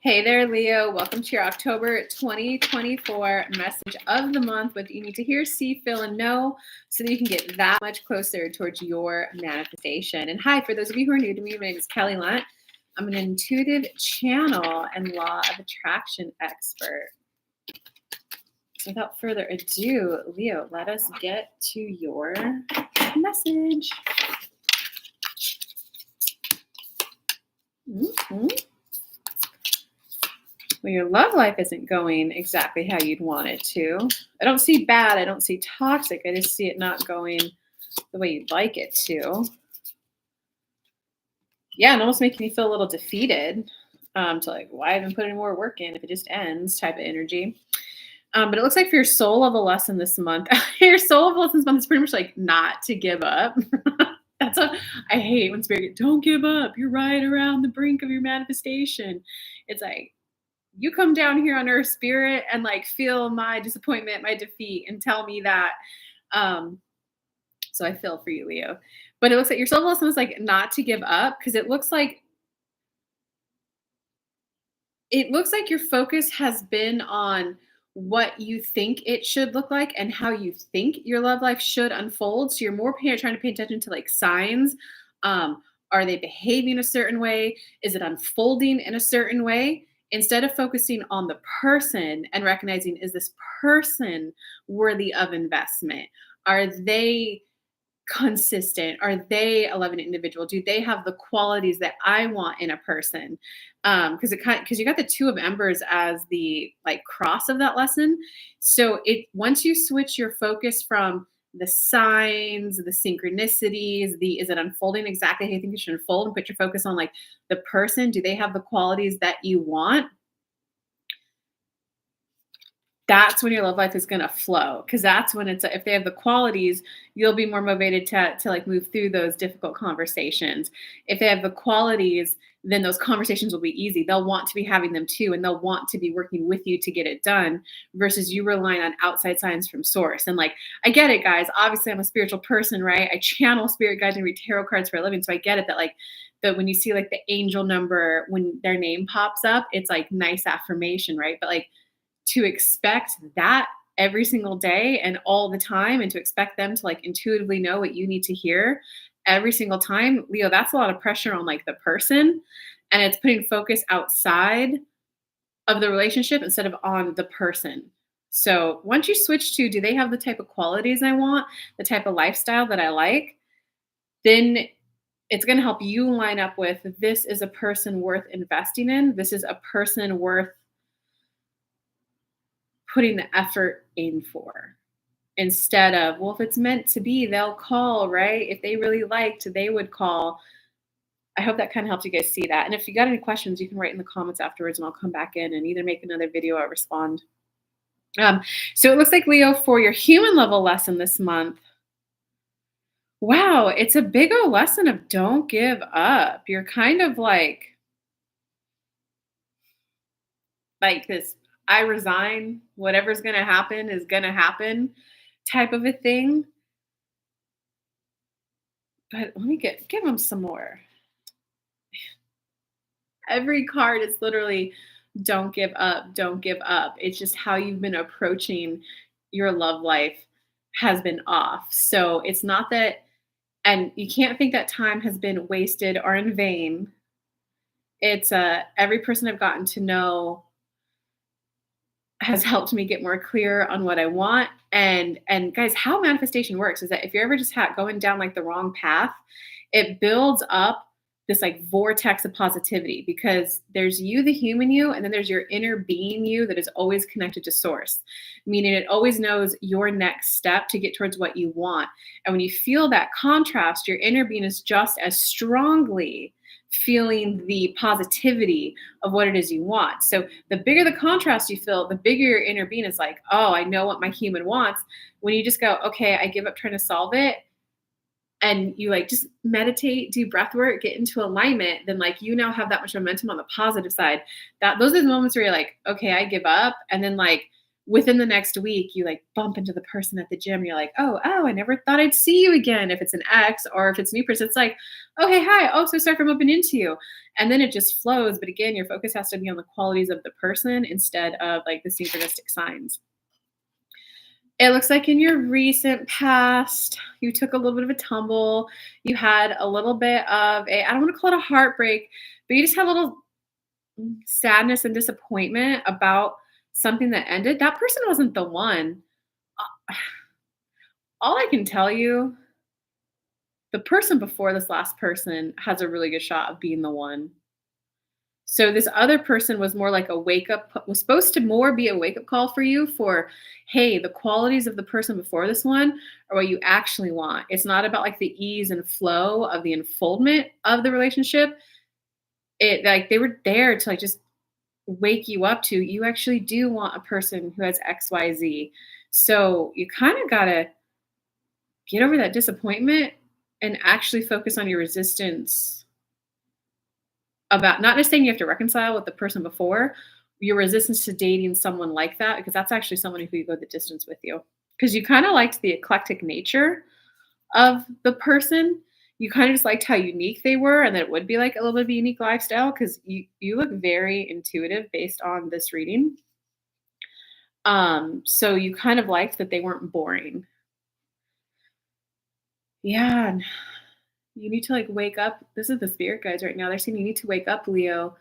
Hey there, Leo. Welcome to your October 2024 message of the month. What you need to hear, see, feel, and know so that you can get that much closer towards your manifestation. And hi, for those of you who are new to me, my name is Kelly Lunt. I'm an intuitive channel and law of attraction expert. Without further ado, Leo, let us get to your message. Well, your love life isn't going exactly how you'd want it to. I don't see bad. I don't see toxic. I just see it not going the way you'd like it to. Yeah, and almost making you feel a little defeated. To like, why even put any more work in if it just ends type of energy. But it looks like for your soul level lesson this month, your soul level lesson this month is pretty much like not to give up. That's what I hate when spirit, don't give up. You're right around the brink of your manifestation. It's like, you come down here on earth, spirit, and like feel my disappointment, my defeat, and tell me that. So I feel for you, Leo. But it looks like your soul lesson is like not to give up, because it looks like your focus has been on what you think it should look like and how you think your love life should unfold. So you're more trying to pay attention to like signs. Are they behaving a certain way? Is it unfolding in a certain way? Instead of focusing on the person and recognizing, is this person worthy of investment? Are they consistent? Are they a loving individual? Do they have the qualities that I want in a person? Because you got the two of embers as the like cross of that lesson. So once you switch your focus from the signs, the synchronicities, is it unfolding exactly how you think it should unfold, and put your focus on like the person, do they have the qualities that you want? That's when your love life is going to flow, because that's when if they have the qualities, you'll be more motivated to like move through those difficult conversations. If they have the qualities, then those conversations will be easy. They'll want to be having them too, and they'll want to be working with you to get it done, versus you relying on outside signs from source. And like, I get it, guys. Obviously, I'm a spiritual person, right? I channel spirit guides and read tarot cards for a living, so I get it that like that when you see like the angel number when their name pops up, it's like nice affirmation, right? But like, to expect that every single day and all the time, and to expect them to like intuitively know what you need to hear every single time, Leo, that's a lot of pressure on like the person, and it's putting focus outside of the relationship instead of on the person. So once you switch to, do they have the type of qualities I want, the type of lifestyle that I like, then it's going to help you line up with, this is a person worth investing in. This is a person worth putting the effort in for, instead of, well, if it's meant to be, they'll call, right? If they really liked, they would call. I hope that kind of helps you guys see that. And if you got any questions, you can write in the comments afterwards, and I'll come back in and either make another video or respond. So it looks like, Leo, for your human level lesson this month, wow, it's a big old lesson of don't give up. You're kind of like this, I resign, whatever's going to happen is going to happen type of a thing. But let me give them some more. Every card is literally don't give up, don't give up. It's just how you've been approaching your love life has been off. So it's not that, and you can't think that time has been wasted or in vain. It's every person I've gotten to know has helped me get more clear on what I want. And guys, how manifestation works is that if you're ever just going down like the wrong path, it builds up this like vortex of positivity, because there's you, the human you, and then there's your inner being you that is always connected to source, meaning it always knows your next step to get towards what you want. And when you feel that contrast, your inner being is just as strongly feeling the positivity of what it is you want. So the bigger the contrast you feel, the bigger your inner being is like, oh, I know what my human wants. When you just go, okay, I give up trying to solve it, and you like just meditate, do breath work, get into alignment, then like you now have that much momentum on the positive side. Those are the moments where you're like, okay, I give up. And then like within the next week, you like bump into the person at the gym. You're like, oh, I never thought I'd see you again. If it's an ex or if it's a new person, it's like, oh, hey, hi. Oh, so sorry for bumping into you. And then it just flows. But again, your focus has to be on the qualities of the person instead of like the synchronistic signs. It looks like in your recent past, you took a little bit of a tumble. You had a little bit of a, I don't want to call it a heartbreak, but you just had a little sadness and disappointment about something that ended. That person wasn't the one. Uh, All I can tell you, the person before this last person has a really good shot of being the one. So this other person was more like a wake up, was supposed to more be a wake up call for you for, hey, the qualities of the person before this one are what you actually want. It's not about like the ease and flow of the unfoldment of the relationship. It like they were there to like just wake you up to you actually do want a person who has XYZ. So you kind of got to get over that disappointment and actually focus on your resistance about not just saying you have to reconcile with the person before, your resistance to dating someone like that, because that's actually someone who could go the distance with you. Because you kind of liked the eclectic nature of the person. You kind of just liked how unique they were and that it would be like a little bit of a unique lifestyle because you look very intuitive based on this reading. So you kind of liked that they weren't boring. Yeah, and you need to like wake up. This is the spirit guides right now. They're saying you need to wake up, Leo,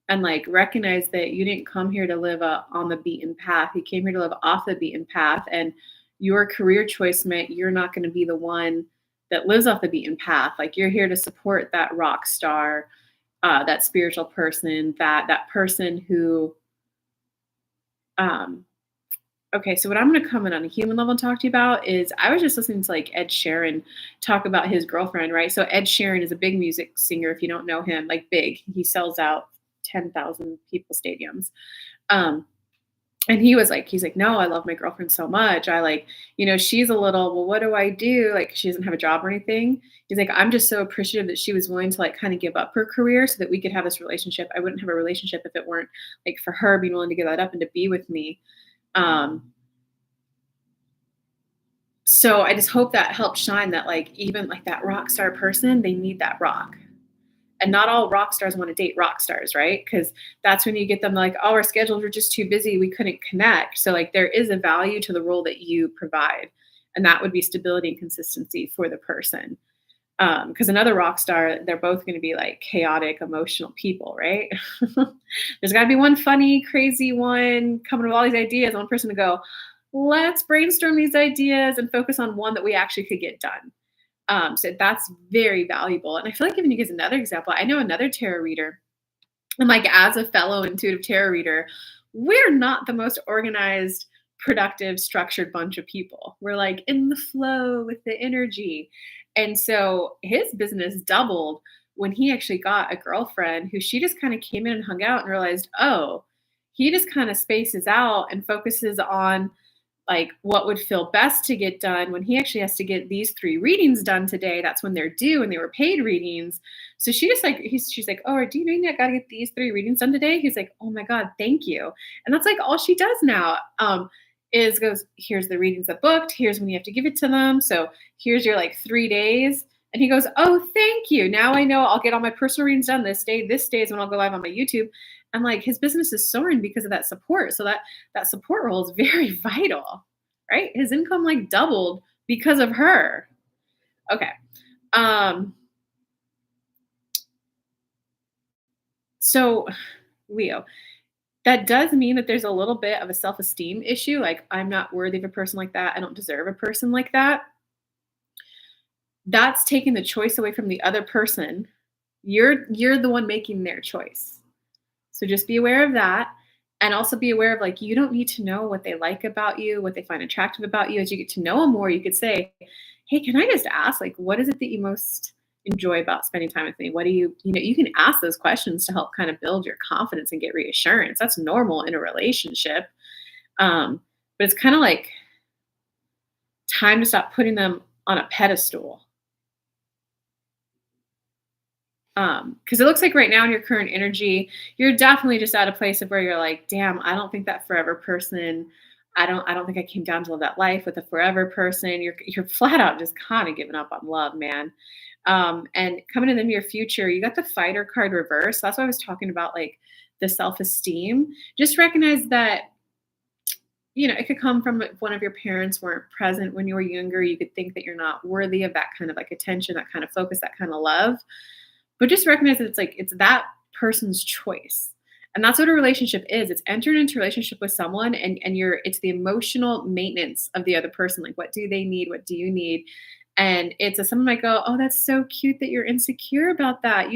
and like recognize that you didn't come here to live on the beaten path. You came here to live off the beaten path, and your career choice meant you're not going to be the one that lives off the beaten path. Like you're here to support that rock star, that spiritual person, that person who um, okay, so what I'm going to come in on a human level and talk to you about is I was just listening to like Ed Sheeran talk about his girlfriend, right? So Ed Sheeran is a big music singer. If you don't know him, like big, he sells out 10,000 people stadiums. Um, and he's like, no, I love my girlfriend so much. I like, she's a little, well, what do I do? Like, she doesn't have a job or anything. He's like, I'm just so appreciative that she was willing to like kind of give up her career so that we could have this relationship. I wouldn't have a relationship if it weren't like for her being willing to give that up and to be with me. So I just hope that helps shine that like even like that rock star person, they need that rock. And not all rock stars want to date rock stars, right? Because that's when you get them like, oh, our schedules were just too busy. We couldn't connect. So like there is a value to the role that you provide. And that would be stability and consistency for the person. Because another rock star, they're both going to be like chaotic, emotional people, right? There's got to be one funny, crazy one coming with all these ideas, and one person to go, let's brainstorm these ideas and focus on one that we actually could get done. So that's very valuable. And I feel like giving you guys another example, I know another tarot reader, and like as a fellow intuitive tarot reader, we're not the most organized, productive, structured bunch of people. We're like in the flow with the energy. And so his business doubled when he actually got a girlfriend who she just kind of came in and hung out and realized, oh, he just kind of spaces out and focuses on like what would feel best to get done when he actually has to get these 3 readings done today. That's when they're due and they were paid readings. So she just like she's like, oh, do you know I gotta get these 3 readings done today? He's like, oh my God, thank you. And that's like all she does now. Is goes, here's the readings that booked, here's when you have to give it to them. So here's your like 3 days. And he goes, oh, thank you. Now I know I'll get all my personal readings done this day. This day is when I'll go live on my YouTube. And like his business is soaring because of that support. So that support role is very vital, right? His income like doubled because of her. Okay. So Leo, that does mean that there's a little bit of a self-esteem issue. Like I'm not worthy of a person like that. I don't deserve a person like that. That's taking the choice away from the other person. You're the one making their choice. So just be aware of that. And also be aware of like, you don't need to know what they like about you, what they find attractive about you. As you get to know them more, you could say, hey, can I just ask, like, what is it that you most enjoy about spending time with me? What do you can ask those questions to help kind of build your confidence and get reassurance. That's normal in a relationship. But it's kind of like time to stop putting them on a pedestal. Because it looks like right now in your current energy, you're definitely just at a place of where you're like, damn, I don't think that forever person I don't think I came down to live that life with a forever person. You're flat out just kind of giving up on love, man. And coming in the near future, you got the fighter card reversed. That's why I was talking about like the self-esteem. Just recognize that, it could come from if one of your parents weren't present when you were younger. You could think that you're not worthy of that kind of like attention, that kind of focus, that kind of love. But just recognize that it's that person's choice. And that's what a relationship is. It's entering into a relationship with someone, and it's the emotional maintenance of the other person. Like, what do they need? What do you need? And someone might go, "Oh, that's so cute that you're insecure about that."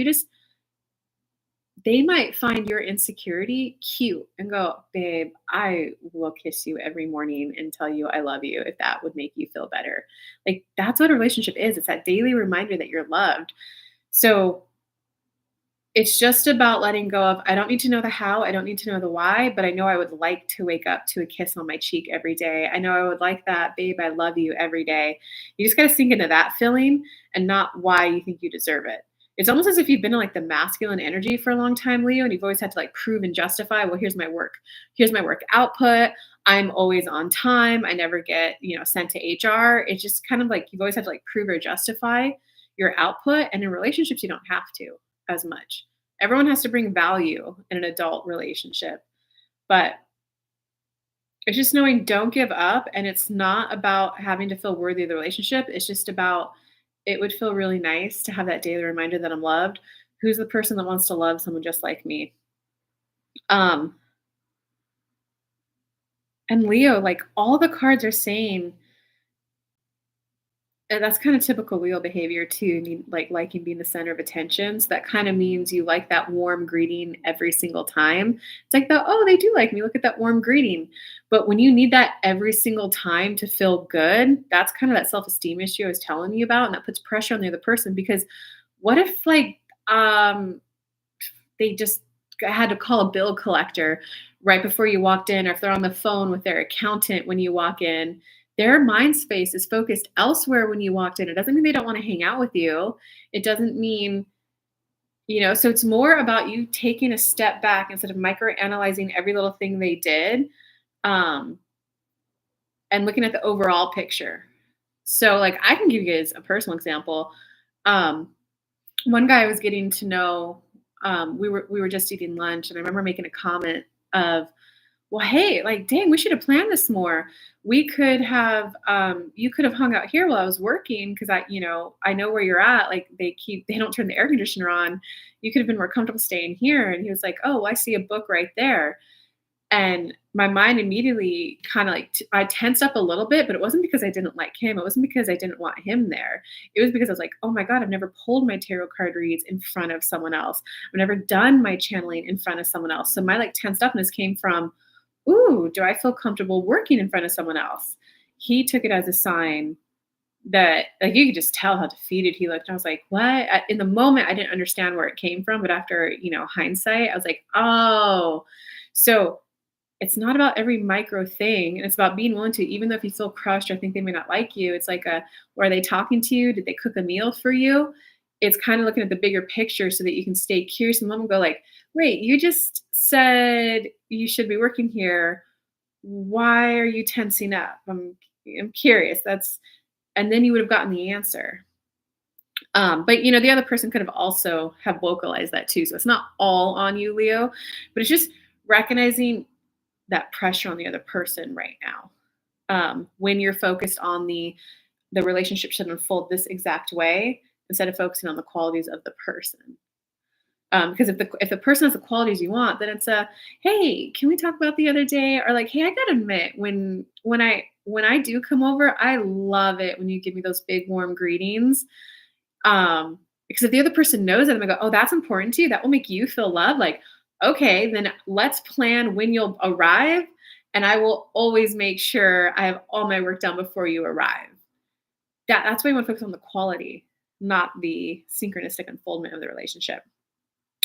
They might find your insecurity cute and go, "Babe, I will kiss you every morning and tell you I love you if that would make you feel better." Like, that's what a relationship is. It's that daily reminder that you're loved. So it's just about letting go of, I don't need to know the how, I don't need to know the why, but I know I would like to wake up to a kiss on my cheek every day. I know I would like that, babe, I love you every day. You just got to sink into that feeling and not why you think you deserve it. It's almost as if you've been in like the masculine energy for a long time, Leo, and you've always had to like prove and justify, well, here's my work. Here's my work output. I'm always on time. I never get, sent to HR. It's just kind of like you've always had to like prove or justify your output. And in relationships, you don't have to as much. Everyone has to bring value in an adult relationship, but it's just knowing don't give up. And it's not about having to feel worthy of the relationship. It's just about, it would feel really nice to have that daily reminder that I'm loved. Who's the person that wants to love someone just like me? Um, and Leo, like all the cards are saying, and that's kind of typical Leo behavior too, like liking being the center of attention. So that kind of means you like that warm greeting every single time. It's like oh, they do like me. Look at that warm greeting. But when you need that every single time to feel good, that's kind of that self-esteem issue I was telling you about. And that puts pressure on the other person because what if they just had to call a bill collector right before you walked in, or if they're on the phone with their accountant when you walk in, their mind space is focused elsewhere when you walked in. It doesn't mean they don't want to hang out with you. It doesn't mean, so it's more about you taking a step back instead of microanalyzing every little thing they did, um, and looking at the overall picture. So, like, I can give you guys a personal example. Um, One guy I was getting to know, we were just eating lunch, and I remember making a comment of, well, hey, like, dang, we should have planned this more. We could have, you could have hung out here while I was working because I know where you're at. Like, they don't turn the air conditioner on. You could have been more comfortable staying here. And he was like, oh, well, I see a book right there. And my mind immediately kind of like, I tensed up a little bit, but it wasn't because I didn't like him. It wasn't because I didn't want him there. It was because I was like, oh my God, I've never pulled my tarot card reads in front of someone else. I've never done my channeling in front of someone else. So my like tensed upness came from, ooh, do I feel comfortable working in front of someone else? He took it as a sign that, like, you could just tell how defeated he looked. And I was like, what? In the moment, I didn't understand where it came from. But after, hindsight, I was like, oh, so it's not about every micro thing. And it's about being willing to, even though if you feel crushed or think they may not like you, it's like, are they talking to you? Did they cook a meal for you? It's kind of looking at the bigger picture so that you can stay curious and let them go like, wait, you just said you should be working here. Why are you tensing up? I'm curious. And then you would have gotten the answer. But the other person could have also have vocalized that too. So it's not all on you, Leo, but it's just recognizing that pressure on the other person right now. When you're focused on the relationship should unfold this exact way instead of focusing on the qualities of the person. Because if the person has the qualities you want, then it's hey, can we talk about the other day? Or like, hey, I gotta admit, when I do come over, I love it when you give me those big warm greetings. Because if the other person knows it, I'm go, oh, that's important to you. That will make you feel loved. Like, okay, then let's plan when you'll arrive, and I will always make sure I have all my work done before you arrive. That's why you want to focus on the quality, not the synchronistic unfoldment of the relationship.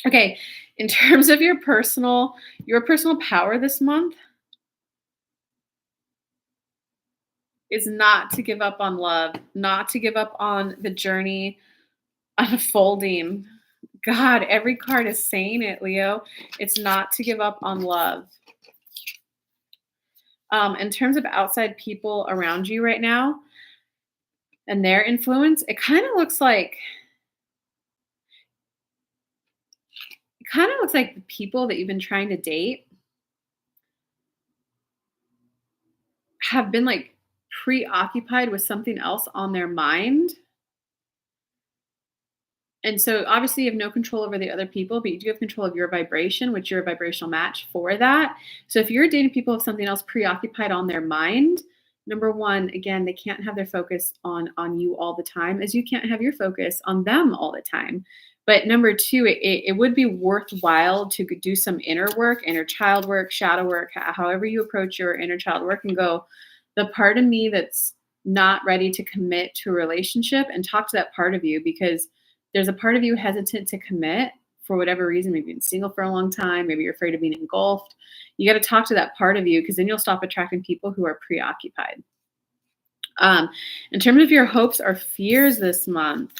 Okay, in terms of your personal power this month is not to give up on love, not to give up on the journey unfolding. God, every card is saying it, Leo. It's not to give up on love. In terms of outside people around you right now and their influence, it kind of looks like the people that you've been trying to date have been like preoccupied with something else on their mind. And so obviously you have no control over the other people, but you do have control of your vibration, which you're a vibrational match for that. So if you're dating people with something else preoccupied on their mind, number one, again, they can't have their focus on you all the time, as you can't have your focus on them all the time. But number two, it would be worthwhile to do some inner work, inner child work, shadow work, however you approach your inner child work, and go, the part of me that's not ready to commit to a relationship, and talk to that part of you, because there's a part of you hesitant to commit for whatever reason. Maybe you've been single for a long time. Maybe you're afraid of being engulfed. You got to talk to that part of you, because then you'll stop attracting people who are preoccupied. Um, in terms of your hopes or fears this month,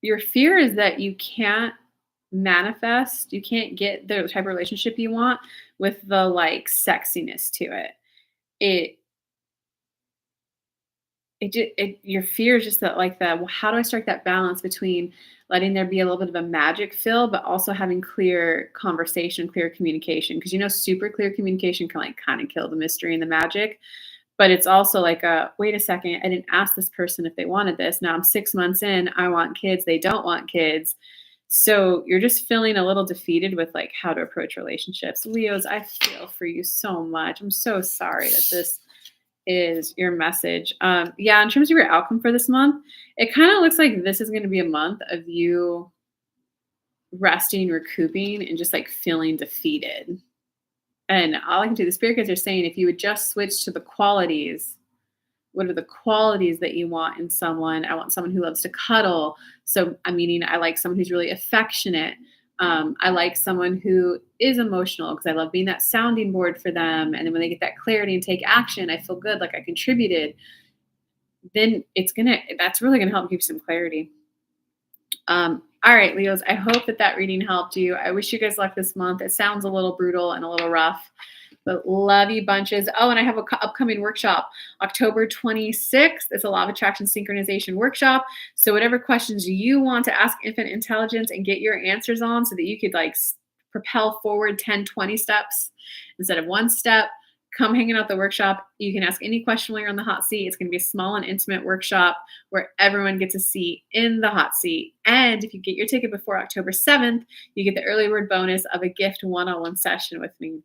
your fear is that you can't manifest, you can't get the type of relationship you want with the like sexiness to it. It your fear is just that, like, the, well, how do I strike that balance between letting there be a little bit of a magic feel, but also having clear conversation, clear communication? Because super clear communication can like kind of kill the mystery and the magic. But it's also like a, wait a second, I didn't ask this person if they wanted this. Now I'm 6 months in, I want kids, they don't want kids. So you're just feeling a little defeated with like how to approach relationships. Leos, I feel for you so much. I'm so sorry that this is your message. Yeah, in terms of your outcome for this month, it kind of looks like this is going to be a month of you resting, recouping, and just like feeling defeated. And all I can do, the spirit guides are saying, if you would just switch to the qualities, what are the qualities that you want in someone? I want someone who loves to cuddle. So, I meaning, I like someone who's really affectionate. I like someone who is emotional, because I love being that sounding board for them. And then when they get that clarity and take action, I feel good, like I contributed. Then that's really gonna help give you some clarity. All right, Leos, I hope that reading helped you. I wish you guys luck this month. It sounds a little brutal and a little rough, but love you bunches. Oh, and I have a upcoming workshop, October 26th. It's a law of attraction synchronization workshop. So whatever questions you want to ask Infinite Intelligence and get your answers on, so that you could like propel forward 10, 20 steps instead of one step, come hanging out the workshop. You can ask any question while you're on the hot seat. It's going to be a small and intimate workshop where everyone gets a seat in the hot seat. And if you get your ticket before October 7th, you get the early word bonus of a gift one-on-one session with me.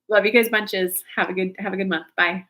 Love you guys bunches. Have a good month. Bye.